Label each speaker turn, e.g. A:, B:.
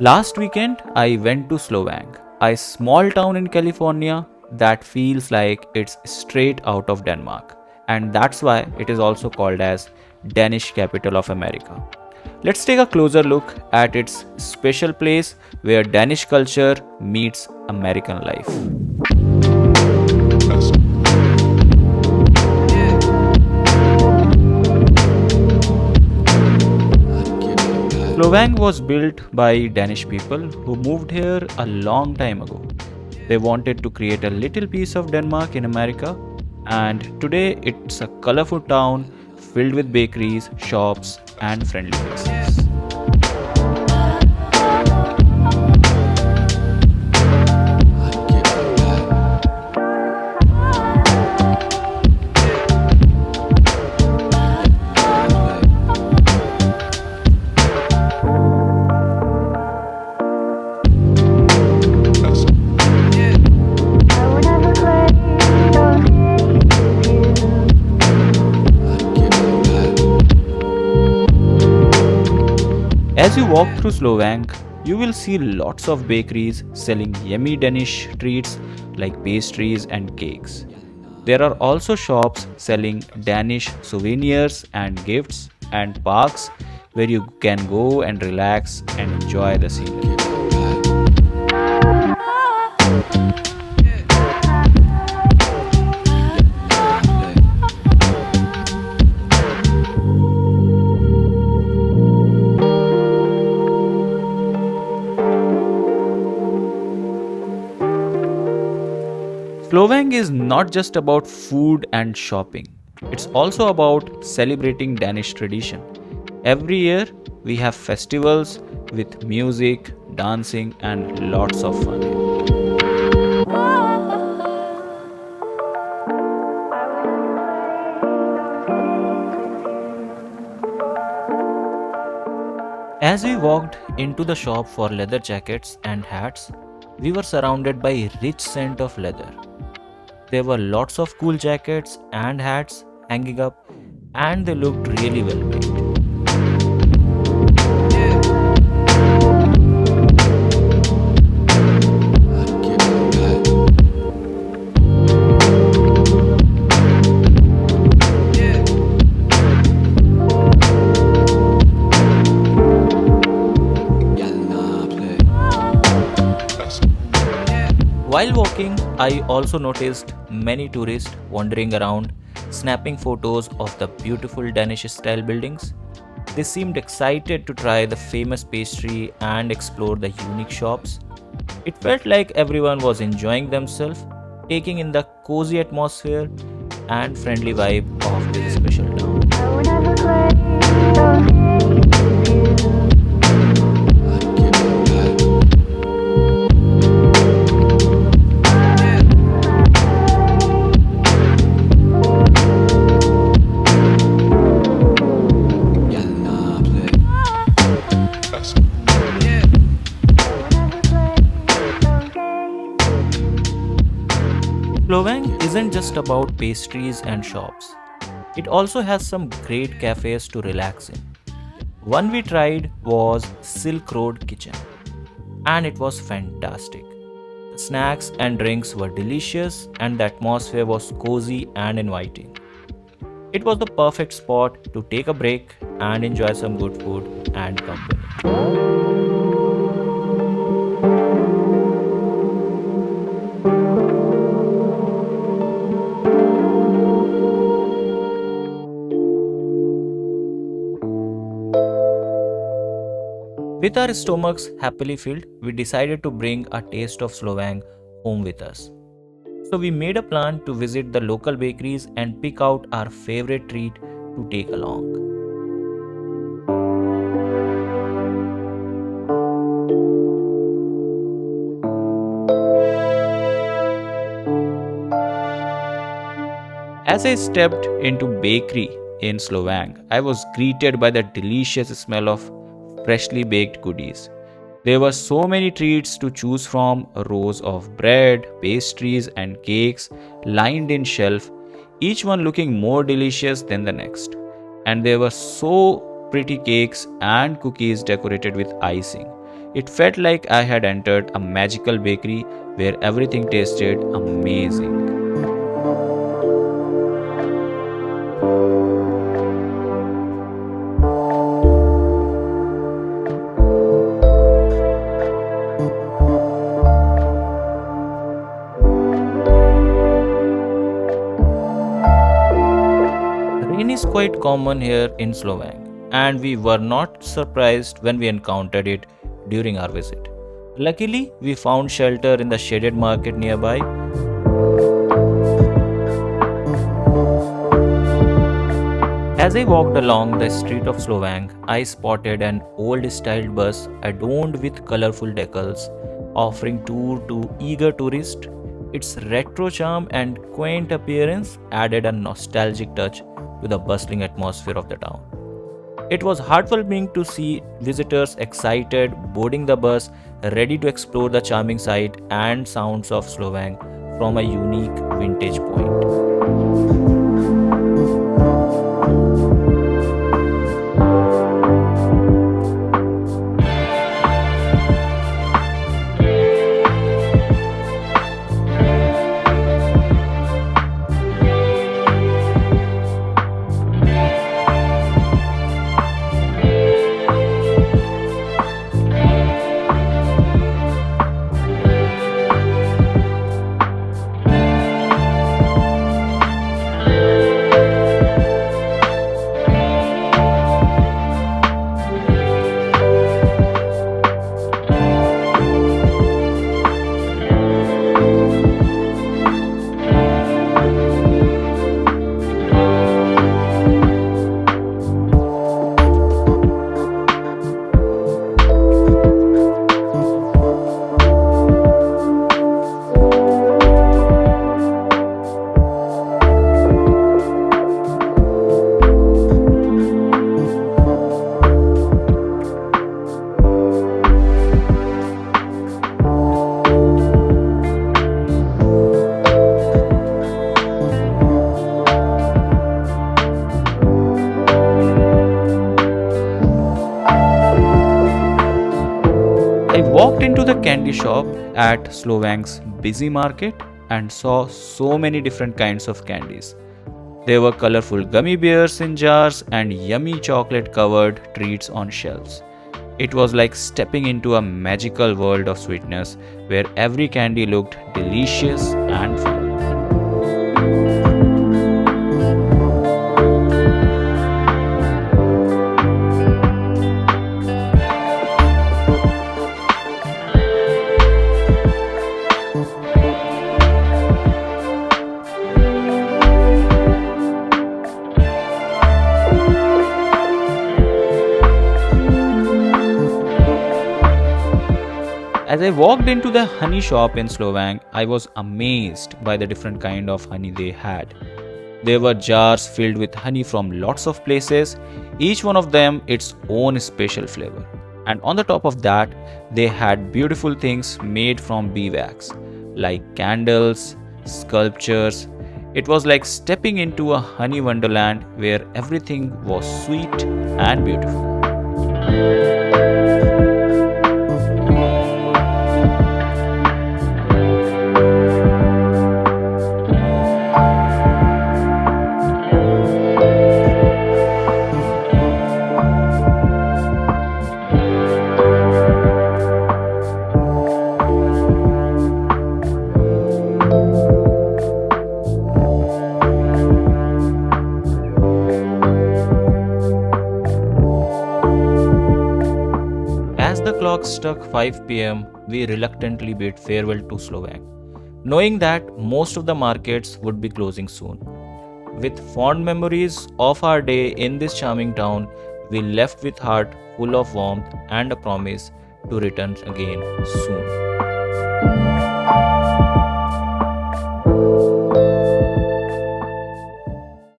A: Last weekend, I went to Solvang, a small town in California that feels like it's straight out of Denmark. And that's why it is also called as Danish capital of America. Let's take a closer look at its special place where Danish culture meets American life. Solvang was built by Danish people who moved here a long time ago. They wanted to create a little piece of Denmark in America, and today it's a colorful town filled with bakeries, shops, and friendly faces. As you walk through Solvang, you will see lots of bakeries selling yummy Danish treats like pastries and cakes. There are also shops selling Danish souvenirs and gifts, and parks where you can go and relax and enjoy the scenery. Solvang is not just about food and shopping. It's also about celebrating Danish tradition. Every year, we have festivals with music, dancing, and lots of fun. As we walked into the shop for leather jackets and hats, we were surrounded by a rich scent of leather. There were lots of cool jackets and hats hanging up, and they looked really well made. While walking, I also noticed many tourists wandering around, snapping photos of the beautiful Danish style buildings. They seemed excited to try the famous pastry and explore the unique shops. It felt like everyone was enjoying themselves, taking in the cozy atmosphere and friendly vibe of this special town. Solvang isn't just about pastries and shops. It also has some great cafes to relax in. One we tried was Silk Road Kitchen, and it was fantastic. The snacks and drinks were delicious, and the atmosphere was cozy and inviting. It was the perfect spot to take a break and enjoy some good food and company. With our stomachs happily filled, we decided to bring a taste of Solvang home with us. So we made a plan to visit the local bakeries and pick out our favorite treat to take along. As I stepped into bakery in Solvang, I was greeted by the delicious smell of freshly baked goodies. There were so many treats to choose from, rows of bread, pastries, and cakes lined in shelf, each one looking more delicious than the next. And there were so pretty cakes and cookies decorated with icing. It felt like I had entered a magical bakery where everything tasted amazing. Rain is quite common here in Solvang, and we were not surprised when we encountered it during our visit. Luckily, we found shelter in the shaded market nearby. As I walked along the street of Solvang, I spotted an old-styled bus adorned with colorful decals, offering tour to eager tourists. Its retro charm and quaint appearance added a nostalgic touch to the bustling atmosphere of the town. It was heartwarming to see visitors excited boarding the bus, ready to explore the charming sight and sounds of Solvang from a unique vintage point. I walked into the candy shop at Solvang's busy market and saw so many different kinds of candies. There were colorful gummy bears in jars and yummy chocolate covered treats on shelves. It was like stepping into a magical world of sweetness where every candy looked delicious and fun. As I walked into the honey shop in Solvang, I was amazed by the different kind of honey they had. There were jars filled with honey from lots of places, each one of them its own special flavor. And on the top of that, they had beautiful things made from beeswax, like candles, sculptures. It was like stepping into a honey wonderland where everything was sweet and beautiful. As the clock struck 5 p.m., we reluctantly bid farewell to Solvang, knowing that most of the markets would be closing soon. With fond memories of our day in this charming town, we left with heart full of warmth and a promise to return again soon.